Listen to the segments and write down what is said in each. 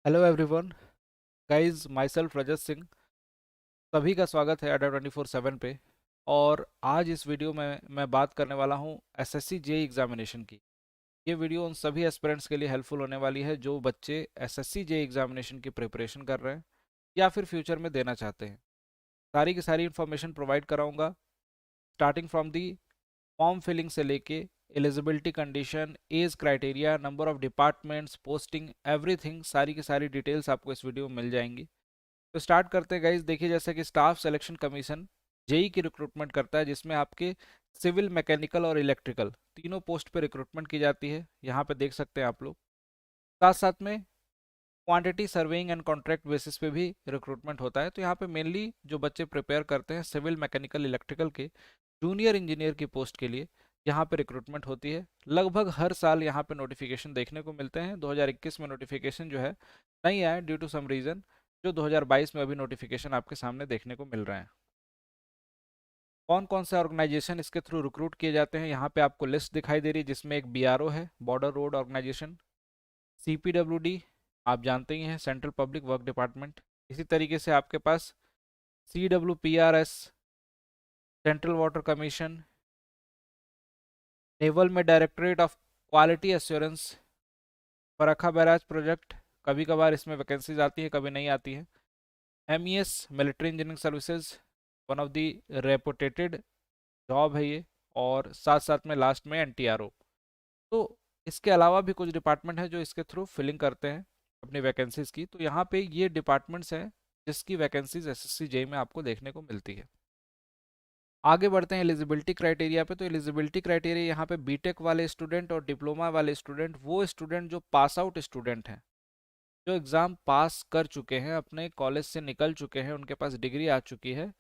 Hello everyone guys, myself Rajat Singh. सभी का स्वागत है अड्डा 24/7 पे। और आज इस वीडियो में मैं बात करने वाला हूँ एसएससी जेई एग्जामिनेशन की। ये वीडियो उन सभी एस्पिरेंट्स के लिए हेल्पफुल होने वाली है जो बच्चे एसएससी जेई एग्जामिनेशन की प्रिपरेशन कर रहे हैं या फिर फ्यूचर में देना चाहते हैं। सारी की सारी इन्फॉर्मेशन प्रोवाइड कराऊंगा, starting from the form filling से लेके eligibility condition, age criteria, number of departments, posting, everything. सारी की सारी डिटेल्स आपको इस वीडियो में मिल जाएंगी। तो स्टार्ट करते हैं गाइज। देखिए, जैसे कि स्टाफ सिलेक्शन कमीशन जेई की रिक्रूटमेंट करता है, जिसमें आपके सिविल, मैकेनिकल और इलेक्ट्रिकल तीनों पोस्ट पे रिक्रूटमेंट की जाती है। यहाँ पे देख सकते हैं आप लोग। साथ साथ में quantity surveying and contract basis पे भी रिक्रूटमेंट होता है। तो यहाँ पे मेनली जो बच्चे प्रिपेयर करते हैं सिविल, मैकेनिकल, इलेक्ट्रिकल के जूनियर इंजीनियर की पोस्ट के लिए यहाँ पे रिक्रूटमेंट होती है। लगभग हर साल यहाँ पे नोटिफिकेशन देखने को मिलते हैं। 2021 में नोटिफिकेशन जो है नहीं आया ड्यू टू सम रीज़न, जो 2022 में अभी नोटिफिकेशन आपके सामने देखने को मिल रहे हैं। कौन कौन से ऑर्गेनाइजेशन इसके थ्रू रिक्रूट किए जाते हैं, यहाँ पे आपको लिस्ट दिखाई दे रही है, जिसमें एक बीआरओ है, बॉर्डर रोड ऑर्गेनाइजेशन। सीपीडब्ल्यूडी आप जानते ही हैं, सेंट्रल पब्लिक वर्क डिपार्टमेंट। इसी तरीके से आपके पास CWPRS, central water commission. Naval में directorate of quality assurance, Farakka barrage project. कभी कभार इसमें वैकेंसीज आती है, कभी नहीं आती है। MES military engineering services, one of the reputed job है ये। और साथ साथ में लास्ट में NTRO। तो इसके अलावा भी कुछ डिपार्टमेंट हैं जो इसके थ्रू फिलिंग करते हैं अपनी वैकेंसीज की। तो यहाँ पे ये डिपार्टमेंट्स हैं जिसकी वैकेंसीज एसएससी जेई में आपको देखने को मिलती है। आगे बढ़ते हैं एलिजिबिलिटी क्राइटेरिया पे। तो एलिजिबिलिटी क्राइटेरिया यहाँ पे बीटेक वाले स्टूडेंट और डिप्लोमा वाले स्टूडेंट, वो स्टूडेंट जो पास आउट स्टूडेंट हैं, जो एग्ज़ाम पास कर चुके हैं, अपने कॉलेज से निकल चुके हैं, उनके पास डिग्री आ चुकी है,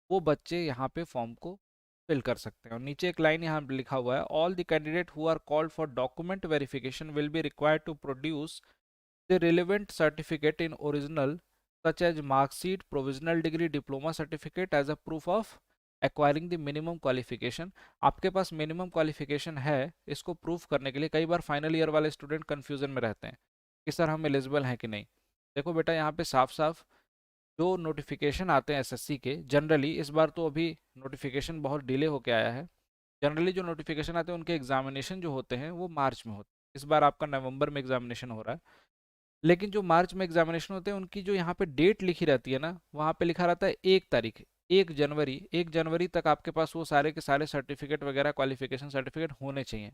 वो बच्चे यहाँ पे फॉर्म को फिल कर सकते हैं। और नीचे एक लाइन यहाँ पे लिखा हुआ है, all the candidate who are called for document verification will be required to produce the relevant certificate in original such as marksheet, provisional degree, diploma certificate as a proof of acquiring the minimum qualification. आपके पास minimum qualification है, इसको proof करने के लिए कई बार final year वाले student confusion में रहते हैं कि सर हम एलिजिबल हैं कि नहीं। देखो बेटा, यहाँ पे साफ साफ जो नोटिफिकेशन आते हैं एसएससी के, जनरली इस बार तो अभी नोटिफिकेशन बहुत डिले होके आया है। जनरली जो नोटिफिकेशन आते हैं उनके एग्जामिनेशन जो होते हैं वो मार्च में होते हैं। इस बार आपका नवंबर में एग्जामिनेशन हो रहा है। लेकिन जो मार्च में एग्जामिनेशन होते हैं उनकी जो यहाँ पे डेट लिखी रहती है ना, वहाँ पे लिखा रहता है 1 तारीख, 1 जनवरी। 1 जनवरी तक आपके पास वो सारे के सारे सर्टिफिकेट वगैरह, क्वालिफिकेशन सर्टिफिकेट होने चाहिए।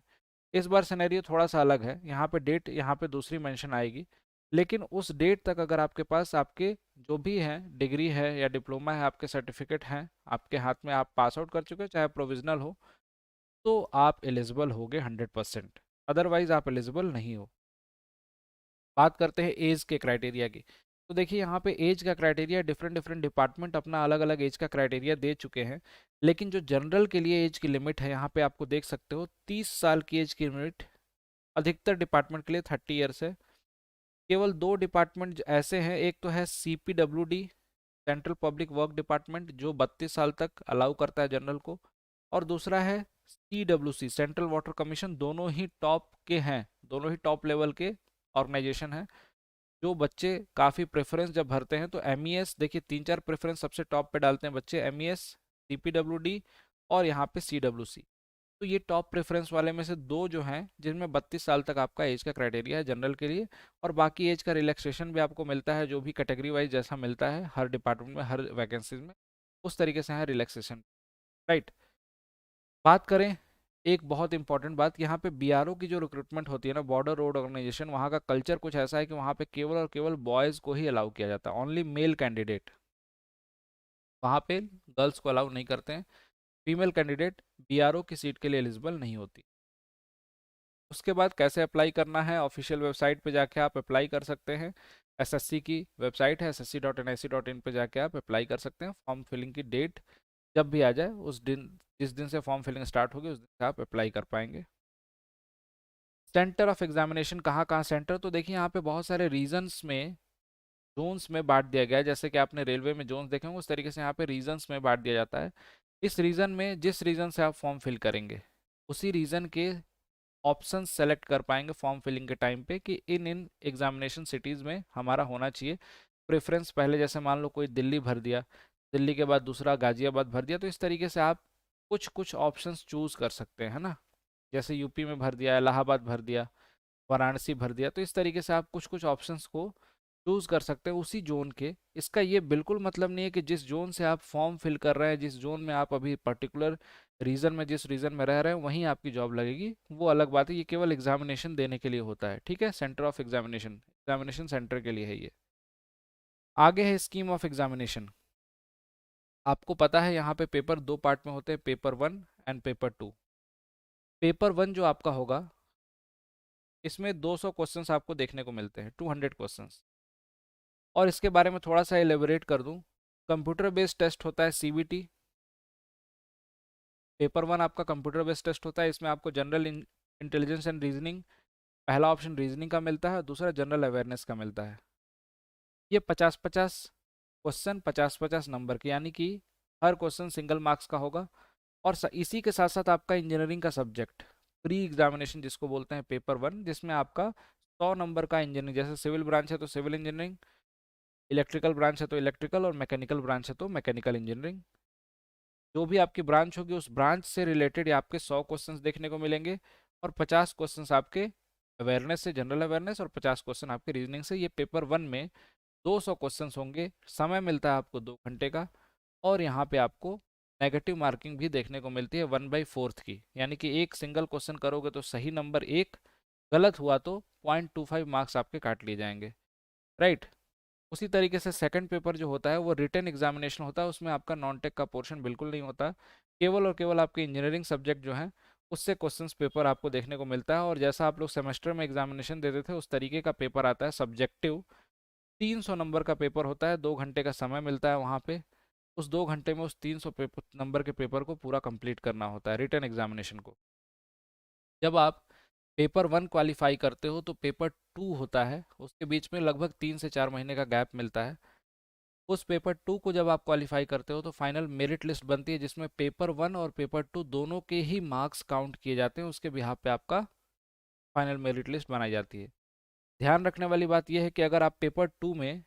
इस बार सिनेरियो थोड़ा सा अलग है, यहाँ पे डेट यहाँ पे दूसरी मेंशन आएगी। लेकिन उस डेट तक अगर आपके पास आपके जो भी हैं, डिग्री है या डिप्लोमा है, आपके सर्टिफिकेट हैं आपके हाथ में, आप पास आउट कर चुके हो, चाहे प्रोविजनल हो, तो आप एलिजिबल होगे 100%। अदरवाइज आप एलिजिबल नहीं हो। बात करते हैं एज के क्राइटेरिया की। तो देखिए, यहाँ पे एज का क्राइटेरिया डिफरेंट डिफरेंट डिपार्टमेंट अपना अलग अलग एज का क्राइटेरिया दे चुके हैं। लेकिन जो जनरल के लिए एज की लिमिट है, यहाँ पे आपको देख सकते हो 30 साल की एज की लिमिट अधिकतर डिपार्टमेंट के लिए 30 ईयर्स है। केवल दो डिपार्टमेंट ऐसे हैं, एक तो है CPWD, central public work department, जो 32 साल तक अलाउ करता है जनरल को। और दूसरा है CWC, सेंट्रल वाटर कमीशन। दोनों ही टॉप के हैं, दोनों ही टॉप लेवल के ऑर्गेनाइजेशन है। जो बच्चे काफ़ी प्रेफरेंस जब भरते हैं तो MES, देखिए 3 4 प्रेफरेंस सबसे टॉप पे डालते हैं बच्चे, MES, CPWD और यहाँ पे CWC। तो ये टॉप प्रेफरेंस वाले में से दो जो हैं, जिनमें 32 साल तक आपका एज का क्राइटेरिया है जनरल के लिए। और बाकी एज का रिलैक्सेशन भी आपको मिलता है, जो भी कैटेगरी वाइज जैसा मिलता है हर डिपार्टमेंट में, हर वैकेंसीज में, उस तरीके से है रिलैक्सेशन। राइट। बात करें एक बहुत इंपॉर्टेंट बात, यहाँ पे BRO की जो रिक्रूटमेंट होती है ना, बॉर्डर रोड ऑर्गेनाइजेशन, वहाँ का कल्चर कुछ ऐसा है कि वहाँ पे केवल और केवल बॉयज़ को ही अलाउ किया जाता है, ओनली मेल कैंडिडेट। वहाँ पे गर्ल्स को अलाउ नहीं करते हैं। फीमेल कैंडिडेट BRO की सीट के लिए एलिजिबल नहीं होती। उसके बाद कैसे अप्लाई करना है, ऑफिशियल वेबसाइट पे जाके आप अप्लाई कर सकते हैं। एसएससी की वेबसाइट है ssc.nic.in पे जाके आप अप्लाई कर सकते हैं। फॉर्म फिलिंग की डेट जब भी आ जाए, उस दिन, जिस दिन से फॉर्म फिलिंग स्टार्ट होगी, उस दिन से आप अप्लाई कर पाएंगे। सेंटर ऑफ एग्जामिनेशन कहाँ कहाँ सेंटर, तो देखिए यहाँ पे बहुत सारे रीजन्स में, जोन्स में बांट दिया गया है। जैसे कि आपने रेलवे में जोन्स देखे होंगे, उस तरीके से यहाँ पे रीजन्स में बांट दिया जाता है। इस रीजन में जिस रीजन से आप फॉर्म फिल करेंगे, उसी रीजन के ऑप्शन सेलेक्ट कर पाएंगे फॉर्म फिलिंग के टाइम पे कि इन इन एग्जामिनेशन सिटीज़ में हमारा होना चाहिए प्रेफरेंस। पहले जैसे मान लो कोई दिल्ली भर दिया, दिल्ली के बाद दूसरा गाजियाबाद भर दिया, तो इस तरीके से आप कुछ कुछ ऑप्शंस चूज कर सकते हैं, है ना। जैसे यूपी में भर दिया, इलाहाबाद भर दिया, वाराणसी भर दिया, तो इस तरीके से आप कुछ कुछ ऑप्शंस को चूज कर सकते हैं उसी जोन के। इसका ये बिल्कुल मतलब नहीं है कि जिस जोन से आप फॉर्म फिल कर रहे हैं, जिस जोन में आप अभी पर्टिकुलर रीजन में, जिस रीजन में रह रहे हैं वहीं आपकी जॉब लगेगी, वो अलग बात है। ये केवल एग्जामिनेशन देने के लिए होता है, ठीक है। Centre of examination, examination centre के लिए है ये। आगे है स्कीम ऑफ एग्जामिनेशन। आपको पता है यहाँ पे पेपर दो पार्ट में होते हैं, पेपर 1 एंड पेपर 2। पेपर 1 जो आपका होगा, इसमें 200 क्वेश्चंस आपको देखने को मिलते हैं, 200 क्वेश्चंस। और इसके बारे में थोड़ा सा एलेबोरेट कर दूं, कंप्यूटर बेस्ड टेस्ट होता है सीबीटी। पेपर 1 आपका कंप्यूटर बेस्ड टेस्ट होता है, इसमें आपको जनरल इंटेलिजेंस एंड रीजनिंग, पहला ऑप्शन रीजनिंग का मिलता है, दूसरा जनरल अवेयरनेस का मिलता है। ये 50-50 क्वेश्चन, 50-50 नंबर के, यानी कि हर क्वेश्चन सिंगल मार्क्स का होगा। और इसी के साथ साथ आपका इंजीनियरिंग का सब्जेक्ट प्री एग्जामिनेशन जिसको बोलते हैं, पेपर 1, जिसमें आपका 100 नंबर का इंजीनियरिंग, जैसे सिविल ब्रांच है तो सिविल इंजीनियरिंग, इलेक्ट्रिकल ब्रांच है तो इलेक्ट्रिकल, और मैकेनिकल ब्रांच है तो मैकेनिकल इंजीनियरिंग। जो भी आपकी ब्रांच होगी उस ब्रांच से रिलेटेड आपके 100 क्वेश्चंस देखने को मिलेंगे, और 50 क्वेश्चंस आपके अवेयरनेस से, जनरल अवेयरनेस, और 50 क्वेश्चन आपके रीजनिंग से। ये पेपर 1 में 200 क्वेश्चंस होंगे, समय मिलता है आपको 2 घंटे का। और यहाँ पे आपको नेगेटिव मार्किंग भी देखने को मिलती है 1/4 की, यानी कि एक सिंगल क्वेश्चन करोगे तो सही नंबर 1, गलत हुआ तो 0.25 मार्क्स आपके काट लिए जाएंगे, राइट। उसी तरीके से सेकंड पेपर जो होता है वो रिटन एग्जामिनेशन होता है, उसमें आपका नॉन टेक का पोर्शन बिल्कुल नहीं होता, केवल और केवल आपके इंजीनियरिंग सब्जेक्ट जो है उससे क्वेश्चंस पेपर आपको देखने को मिलता है। और जैसा आप लोग सेमेस्टर में एग्जामिनेशन देते थे उस तरीके का पेपर आता है, सब्जेक्टिव 300 नंबर का पेपर होता है, 2 घंटे का समय मिलता है वहाँ पे। उस 2 घंटे में उस 300 पेपर नंबर के पेपर को पूरा कंप्लीट करना होता है, रिटन एग्जामिनेशन को। जब आप पेपर 1 क्वालिफाई करते हो तो पेपर 2 होता है, उसके बीच में लगभग 3 से 4 महीने का गैप मिलता है। उस पेपर 2 को जब आप क्वालिफाई करते हो तो फाइनल मेरिट लिस्ट बनती है, जिसमें पेपर 1 और पेपर 2 दोनों के ही मार्क्स काउंट किए जाते हैं, उसके बिहाफ पे आपका फाइनल मेरिट लिस्ट बनाई जाती है। ध्यान रखने वाली बात यह है कि अगर आप पेपर 2 में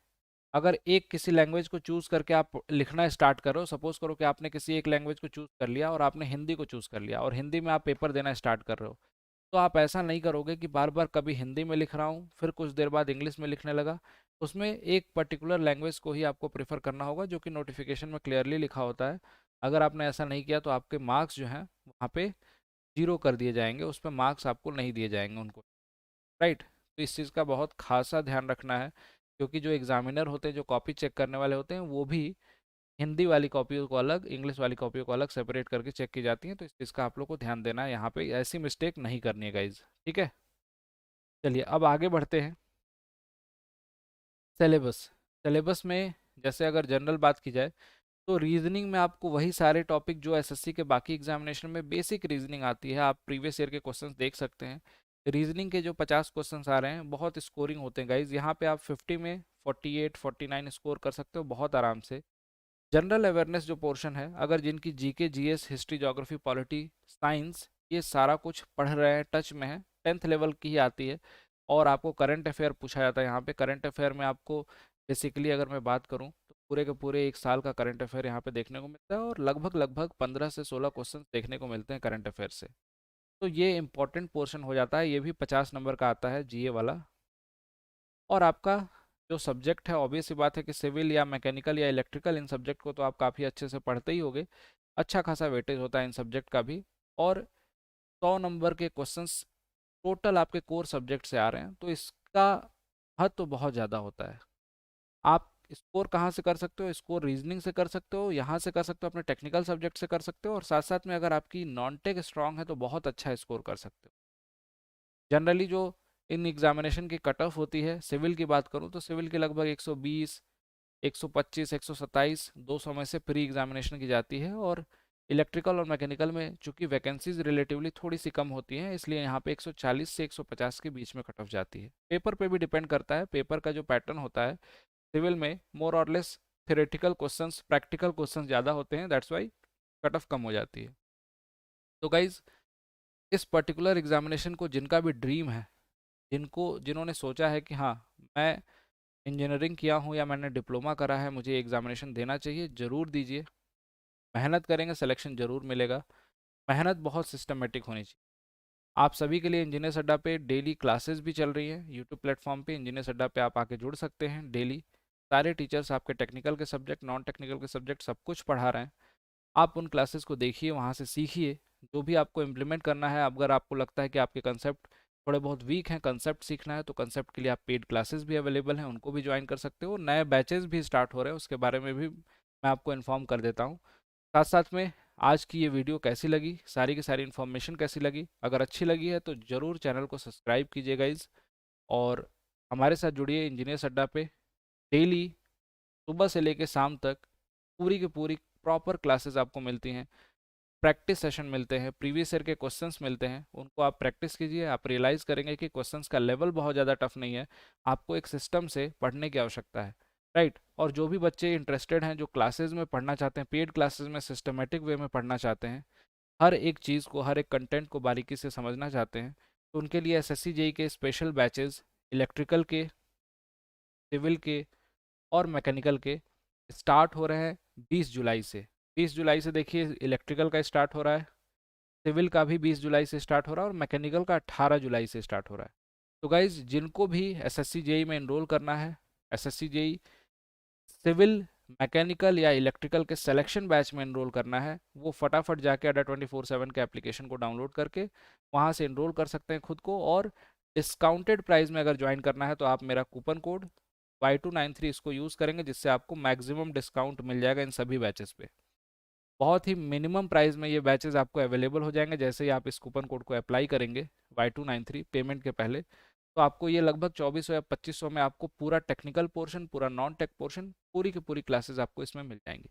अगर एक किसी लैंग्वेज को चूज करके आप लिखना स्टार्ट करो, सपोज करो कि आपने किसी एक लैंग्वेज को चूज कर लिया और आपने हिंदी को चूज कर लिया और हिंदी में आप पेपर देना स्टार्ट कर रहे हो, तो आप ऐसा नहीं करोगे कि बार बार कभी हिंदी में लिख रहा हूँ फिर कुछ देर बाद इंग्लिश में लिखने लगा। उसमें एक पर्टिकुलर लैंग्वेज को ही आपको प्रेफर करना होगा, जो कि नोटिफिकेशन में क्लियरली लिखा होता है। अगर आपने ऐसा नहीं किया तो आपके मार्क्स जो हैं वहाँ पे जीरो कर दिए जाएंगे, उस पर मार्क्स आपको नहीं दिए जाएंगे उनको, राइट। तो इस चीज़ का बहुत खासा ध्यान रखना है, क्योंकि जो एग्जामिनर होते हैं, जो कॉपी चेक करने वाले होते हैं, वो भी हिंदी वाली कॉपियों को अलग, इंग्लिश वाली कॉपियों को अलग सेपरेट करके चेक की जाती हैं। तो इस चीज़ का आप लोग को ध्यान देना है, यहाँ पे ऐसी मिस्टेक नहीं करनी है गाइज, ठीक है। चलिए अब आगे बढ़ते हैं। सिलेबस, सिलेबस में जैसे अगर जनरल बात की जाए तो रीजनिंग में आपको वही सारे टॉपिक जो एसएससी के बाकी एग्जामिनेशन में बेसिक रीजनिंग आती है, आप प्रीवियस ईयर के क्वेश्चंस देख सकते हैं। रीजनिंग के जो 50 क्वेश्चंस आ रहे हैं बहुत स्कोरिंग होते हैं गाइज, यहाँ पे आप 50 में 48 49 स्कोर कर सकते हो बहुत आराम से। जनरल अवेयरनेस जो पोर्शन है, अगर जिनकी GK GS history geography polity science ये सारा कुछ पढ़ रहे हैं, टच में है, 10th लेवल की ही आती है। और आपको करंट अफेयर पूछा जाता है यहाँ पे। करंट अफेयर में आपको बेसिकली अगर मैं बात करूँ तो पूरे के पूरे एक साल का करंट अफेयर यहाँ पे देखने को मिलता है, और लगभग लगभग 15 से 16 क्वेश्चन देखने को मिलते हैं करंट अफेयर से। तो ये इंपॉर्टेंट पोर्शन हो जाता है, ये भी 50 नंबर का आता है जीए वाला। और आपका जो सब्जेक्ट है, ऑब्वियस सी बात है कि सिविल या मैकेनिकल या इलेक्ट्रिकल, इन सब्जेक्ट को तो आप काफ़ी अच्छे से पढ़ते ही होगे, अच्छा खासा वेटेज होता है इन सब्जेक्ट का भी। और 100 नंबर के क्वेश्चंस टोटल आपके कोर सब्जेक्ट से आ रहे हैं, तो इसका हद तो बहुत ज़्यादा होता है। आप स्कोर कहाँ से कर सकते हो? स्कोर रीजनिंग से कर सकते हो, यहाँ से कर सकते हो, अपने टेक्निकल सब्जेक्ट से कर सकते हो, और साथ साथ में अगर आपकी नॉन टेक स्ट्रांग है तो बहुत अच्छा स्कोर कर सकते हो। जनरली जो इन एग्जामिनेशन की कट ऑफ होती है, सिविल की बात करूँ तो सिविल की लगभग 120, 125, 127, 200 में से प्री एग्जामिनेशन की जाती है। और इलेक्ट्रिकल और मैकेनिकल में चूंकि वैकेंसीज रिलेटिवली थोड़ी सी कम होती हैं, इसलिए यहाँ पे 140 से 150 के बीच में कट ऑफ जाती है। पेपर पे भी डिपेंड करता है, पेपर का जो पैटर्न होता है सिविल में मोर और less theoretical questions, practical questions ज़्यादा होते हैं, दैट्स वाई कट ऑफ कम हो जाती है। तो गाइज इस पर्टिकुलर एग्जामिनेशन को जिनका भी ड्रीम है, जिन्होंने सोचा है कि हाँ, मैं इंजीनियरिंग किया हूँ या मैंने डिप्लोमा करा है, मुझे एग्जामिनेशन देना चाहिए, ज़रूर दीजिए। मेहनत करेंगे, सिलेक्शन ज़रूर मिलेगा। मेहनत बहुत सिस्टमेटिक होनी चाहिए। आप सभी के लिए इंजीनियर्स अड्डा पे डेली क्लासेस भी चल रही हैं यूट्यूब प्लेटफॉर्म पे। इंजीनियर्स अड्डा पे आप आके जुड़ सकते हैं डेली। सारे टीचर्स आपके टेक्निकल के सब्जेक्ट, नॉन टेक्निकल के सब्जेक्ट सब कुछ पढ़ा रहे हैं। आप उन क्लासेस को देखिए, वहाँ से सीखिए। जो भी आपको इम्प्लीमेंट करना है, अगर आपको लगता है कि आपके कंसेप्ट थोड़े बहुत वीक हैं, कंसेप्ट सीखना है, तो कंसेप्ट के लिए आप पेड क्लासेस भी अवेलेबल हैं, उनको भी ज्वाइन कर सकते हो। नए बैचेस भी स्टार्ट हो रहे हैं, उसके बारे में भी मैं आपको इन्फॉर्म कर देता हूँ। साथ साथ में आज की ये वीडियो कैसी लगी, सारी की सारी इन्फॉर्मेशन कैसी लगी, अगर अच्छी लगी है तो ज़रूर चैनल को सब्सक्राइब कीजिए गाइज। और हमारे साथ जुड़िए इंजीनियर्स अड्डा पे। डेली सुबह से लेकर शाम तक पूरी की पूरी प्रॉपर क्लासेस आपको मिलती हैं। प्रैक्टिस सेशन मिलते हैं, प्रीवियस ईयर के क्वेश्चंस मिलते हैं, उनको आप प्रैक्टिस कीजिए। आप रियलाइज़ करेंगे कि क्वेश्चंस का लेवल बहुत ज़्यादा टफ नहीं है। आपको एक सिस्टम से पढ़ने की आवश्यकता है, राइट। और जो भी बच्चे इंटरेस्टेड हैं, जो क्लासेस में पढ़ना चाहते हैं, पेड क्लासेस में सिस्टमेटिक वे में पढ़ना चाहते हैं, हर एक चीज़ को, हर एक कंटेंट को बारीकी से समझना चाहते हैं, तो उनके लिए एसएससी जेई के स्पेशल बैचेस इलेक्ट्रिकल के, सिविल के और मैकेनिकल के स्टार्ट हो रहे हैं 20 जुलाई से। 20 जुलाई से देखिए इलेक्ट्रिकल का स्टार्ट हो रहा है, सिविल का भी 20 जुलाई से स्टार्ट हो रहा है और मैकेनिकल का 18 जुलाई से स्टार्ट हो रहा है। तो गाइज, जिनको भी एसएससी जेई में एनरोल करना है, एसएससी जेई सिविल, मैकेनिकल या इलेक्ट्रिकल के सिलेक्शन बैच में एनरोल करना है, वो फटाफट जाके अड्डा 24/7 के एप्लीकेशन को डाउनलोड करके वहाँ से एनरोल कर सकते हैं खुद को। और डिस्काउंटेड प्राइस में अगर ज्वाइन करना है तो आप मेरा कूपन कोड Y293 इसको यूज़ करेंगे, जिससे आपको मैक्सिमम डिस्काउंट मिल जाएगा इन सभी बैचेस पे। बहुत ही मिनिमम प्राइस में ये बैचेस आपको अवेलेबल हो जाएंगे जैसे ही आप इस कूपन कोड को अप्लाई करेंगे Y293 पेमेंट के पहले। तो आपको ये लगभग 2400 या 2500 में आपको पूरा टेक्निकल पोर्शन, पूरा नॉन टेक पोर्शन, पूरी की पूरी क्लासेस आपको इसमें मिल जाएंगी।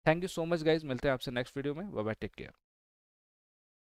Thank you so much guys, मिलते हैं आपसे नेक्स्ट वीडियो में। Bye bye, take care.